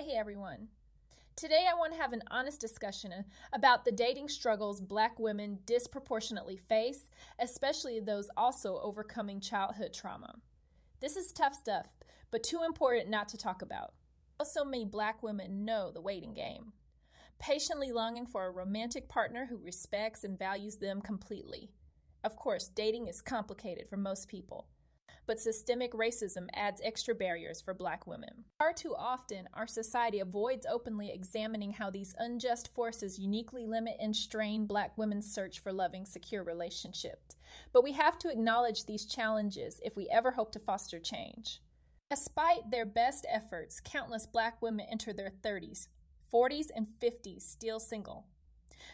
Hey everyone. Today I want to have an honest discussion about the dating struggles Black women disproportionately face, especially those also overcoming childhood trauma. This is tough stuff, but too important not to talk about. So many Black women know the waiting game, patiently longing for a romantic partner who respects and values them completely. Of course, dating is complicated for most people, but systemic racism adds extra barriers for Black women. Far too often, our society avoids openly examining how these unjust forces uniquely limit and strain Black women's search for loving, secure relationships. But we have to acknowledge these challenges if we ever hope to foster change. Despite their best efforts, countless Black women enter their 30s, 40s, and 50s still single,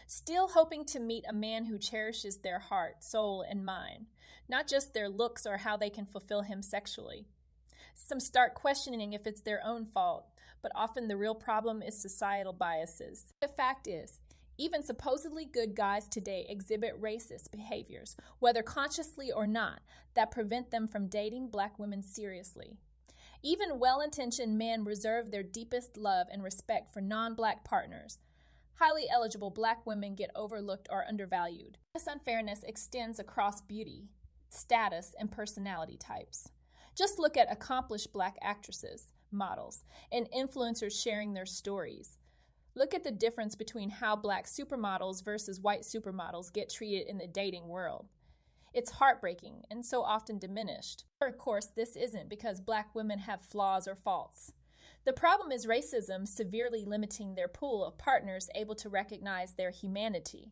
still hoping to meet a man who cherishes their heart, soul, and mind, not just their looks or how they can fulfill him sexually. Some start questioning if it's their own fault, but often the real problem is societal biases. The fact is, even supposedly good guys today exhibit racist behaviors, whether consciously or not, that prevent them from dating Black women seriously. Even well-intentioned men reserve their deepest love and respect for non-Black partners. Highly eligible Black women get overlooked or undervalued. This unfairness extends across beauty, status, and personality types. Just look at accomplished Black actresses, models, and influencers sharing their stories. Look at the difference between how Black supermodels versus white supermodels get treated in the dating world. It's heartbreaking and so often diminished. Of course, this isn't because Black women have flaws or faults. The problem is racism severely limiting their pool of partners able to recognize their humanity.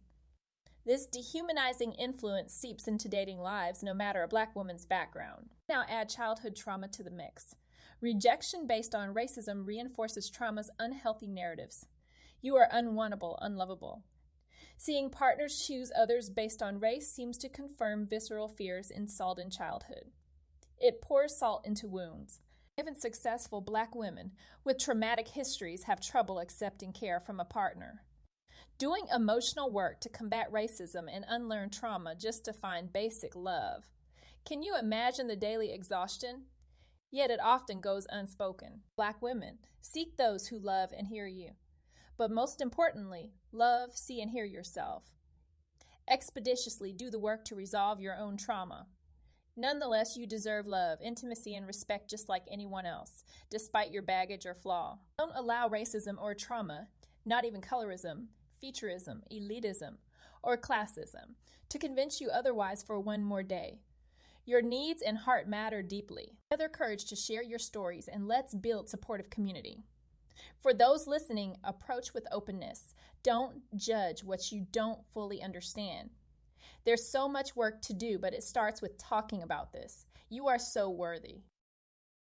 This dehumanizing influence seeps into dating lives no matter a Black woman's background. Now add childhood trauma to the mix. Rejection based on racism reinforces trauma's unhealthy narratives. You are unwantable, unlovable. Seeing partners choose others based on race seems to confirm visceral fears installed in childhood. It pours salt into wounds. Even successful Black women with traumatic histories have trouble accepting care from a partner. Doing emotional work to combat racism and unlearn trauma just to find basic love. Can you imagine the daily exhaustion? Yet it often goes unspoken. Black women, seek those who love and hear you. But most importantly, love, see, and hear yourself. Expeditiously do the work to resolve your own trauma. Nonetheless, you deserve love, intimacy, and respect just like anyone else, despite your baggage or flaw. Don't allow racism or trauma, not even colorism, featureism, elitism, or classism, to convince you otherwise for one more day. Your needs and heart matter deeply. Gather courage to share your stories, and let's build supportive community. For those listening, approach with openness. Don't judge what you don't fully understand. There's so much work to do, but it starts with talking about this. You are so worthy.